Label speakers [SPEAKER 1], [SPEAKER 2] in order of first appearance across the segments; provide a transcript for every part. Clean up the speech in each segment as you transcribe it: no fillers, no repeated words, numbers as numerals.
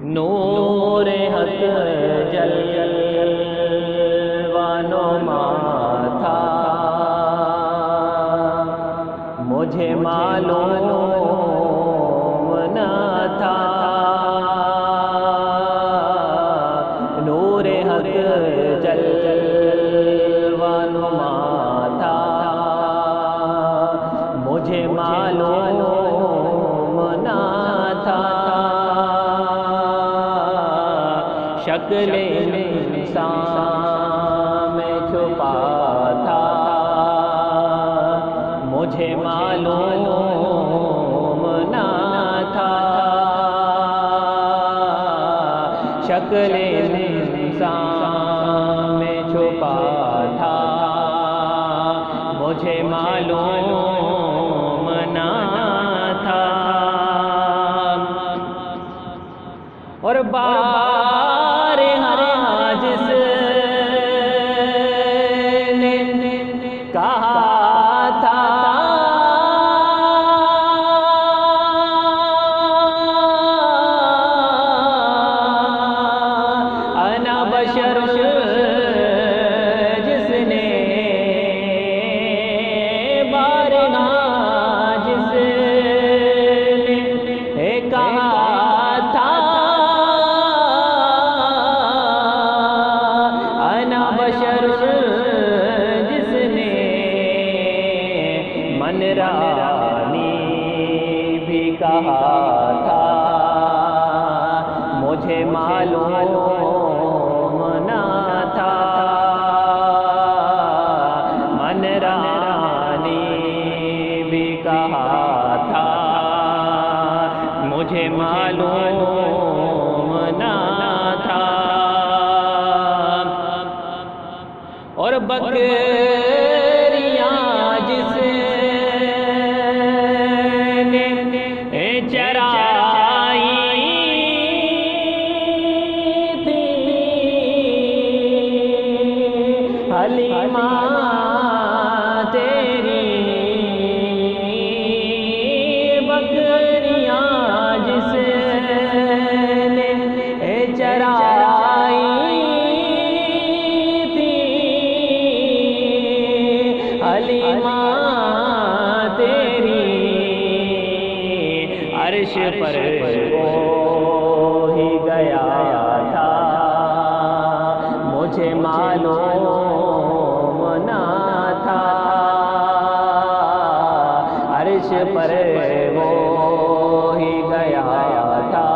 [SPEAKER 1] نور حق جلوہ نما تھا، مجھے معلوم نہ تھا۔ نور حق جلوہ نما تھا، مجھے معلوم نہ تھا۔ شکل انسان میں چھپا تھا، مجھے معلوم نہ تھا۔ شکل انسان میں چھپا تھا، مجھے معلوم نہ تھا۔ اور جس نے کہا تھا انا بشر، جس نے بارگاہ جس نے کہا رانی بھی کہا تھا، مجھے معلوم نہ تھا۔ من رانی بھی کہا تھا، مجھے معلوم نہ تھا۔ اور بکریاں جس حلیمہ تیری بکریاں جس نے چرائی تھی، حلیمہ تیری عرش پر ہی گیا تھا، مجھے معلوم نہ تھا۔ عرش پر وہ ہی گیا تھا،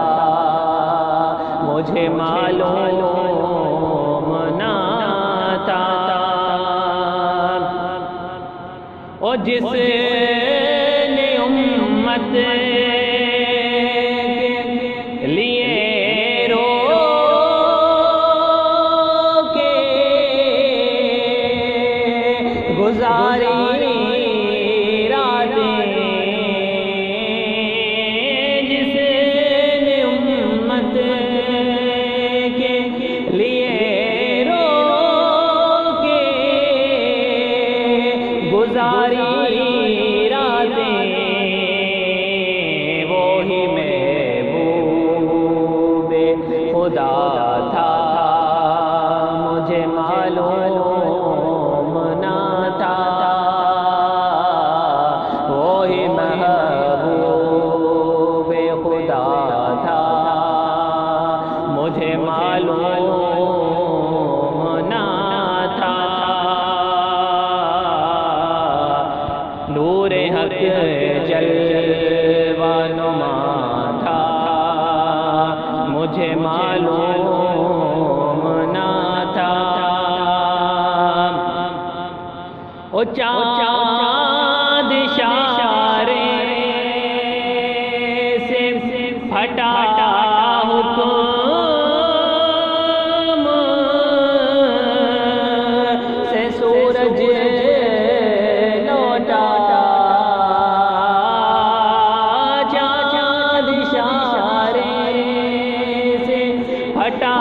[SPEAKER 1] مجھے معلوم نہ تھا۔ اور جس نے امت گزاری راتیں، جس نے امت کے لیے رو کے گزاری راتیں، وہی محبوب خدا تھا، مجھے معلوم نہ تھا۔ وہی محبوب خدا تھا، مجھے معلوم نہ تھا۔ نور حق جلوہ نما تھا، مجھے معلوم نہ تھا۔ او چاند اشارے سے پھٹا حکم سے سورج لوٹا، چاند اشارے سے پھٹا